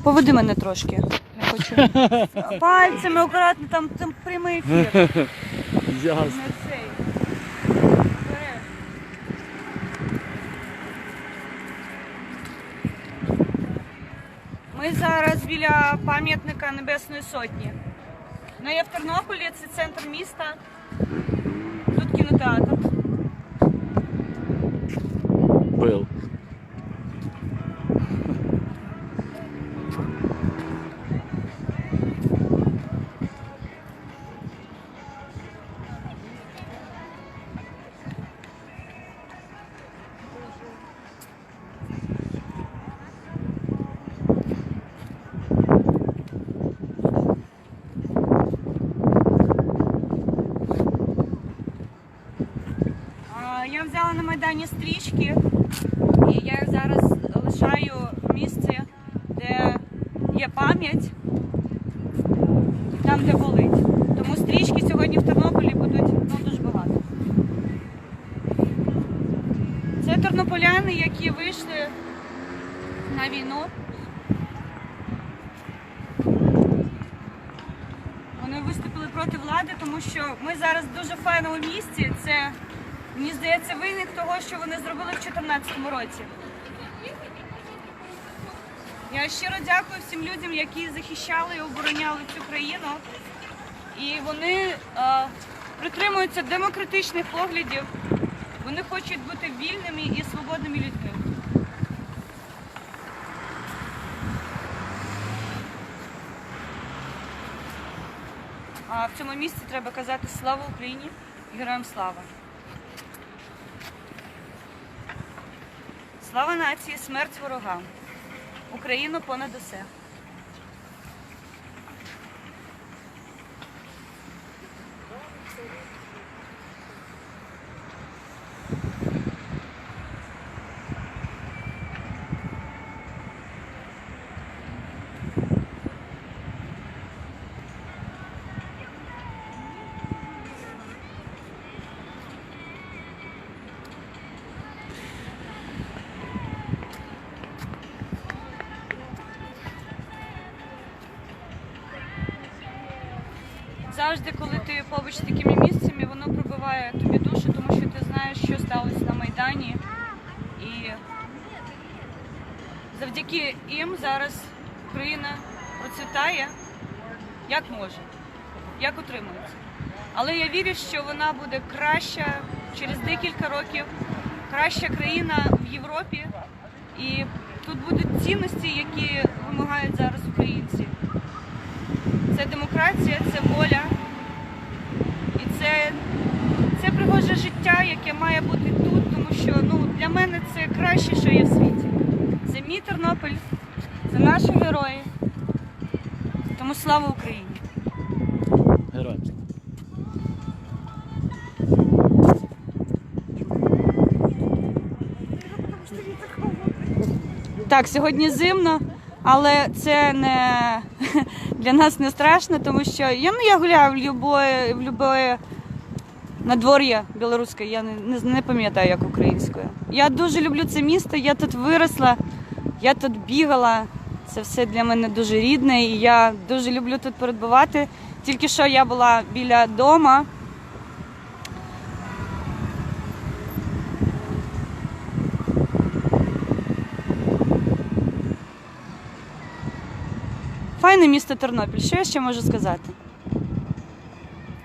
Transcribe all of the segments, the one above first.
Поведи мене трошки. Не хочу. Пальцями акуратно, там прямий ефір. Ясно. Не цей. Вперед. Ми зараз біля пам'ятника Небесної Сотні. Ну, я в Тернополі, це центр міста. Тут кінотеатр. Был. Я взяла на Майдані стрічки, і я їх зараз лишаю в місці, де є пам'ять, там, де болить. Тому стрічки сьогодні в Тернополі будуть дуже багато. Це тернополяни, які вийшли на війну. Вони виступили проти влади, тому що ми зараз в дуже файному місці. Це, мені здається, виник того, що вони зробили в 2014 році. Я щиро дякую всім людям, які захищали і обороняли цю країну. І вони притримуються демократичних поглядів. Вони хочуть бути вільними і свободними людьми. А в цьому місці треба казати слава Україні, героям слава. Слава нації, смерть ворогам. Україну понад усе. Завжди, коли ти побач з такими місцями, воно пробиває тобі душу, тому що ти знаєш, що сталося на Майдані. І завдяки їм зараз Україна процвітає, як може, як утримується. Але я вірю, що вона буде краща через декілька років, краща країна в Європі. І тут будуть цінності, які вимагають зараз українці. Це демократія, це воля і це пригоже життя, яке має бути тут, тому що для мене це краще, що є в світі. Це мій Тернопіль, це наші герої. Тому слава Україні! Героям. Так, сьогодні зимно, але це не для нас не страшно, тому що я гуляю в любое надвор'я білоруське, я не пам'ятаю, як українською. Я дуже люблю це місто, я тут виросла, я тут бігала, це все для мене дуже рідне, і я дуже люблю тут перебувати. Тільки що я була біля дома. Файне місто Тернопіль, що я ще можу сказати?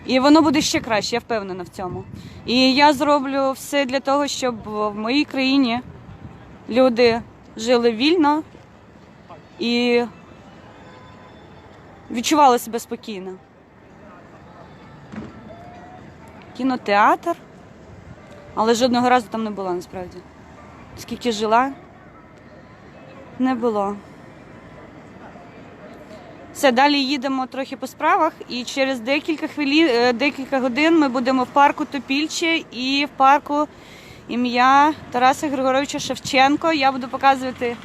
І воно буде ще краще, я впевнена в цьому. І я зроблю все для того, щоб в моїй країні люди жили вільно і відчували себе спокійно. Кінотеатр, але жодного разу там не була, насправді. Скільки жила, не було. Все, далі їдемо трохи по справах, і через декілька годин ми будемо в парку Топільче і в парку ім'я Тараса Григоровича Шевченка. Я буду показувати,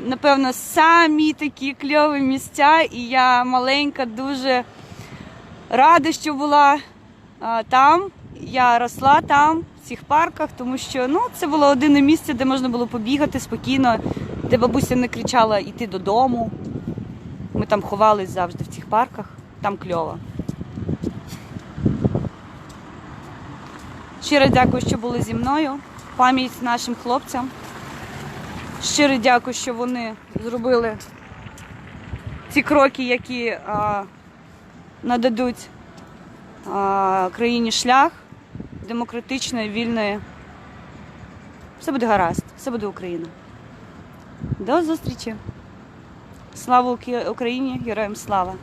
напевно, самі такі кльові місця, і я маленька, дуже рада, що була там. Я росла там, в цих парках, тому що це було єдине місце, де можна було побігати спокійно де бабуся не кричала йти додому. Ми там ховались завжди в цих парках, там кльово. Щиро дякую, що були зі мною. Пам'ять нашим хлопцям. Щиро дякую, що вони зробили ці кроки, які нададуть країні шлях демократичної, вільної. Все буде гаразд, все буде Україна. До зустрічі! Слава Україні! Героям слава!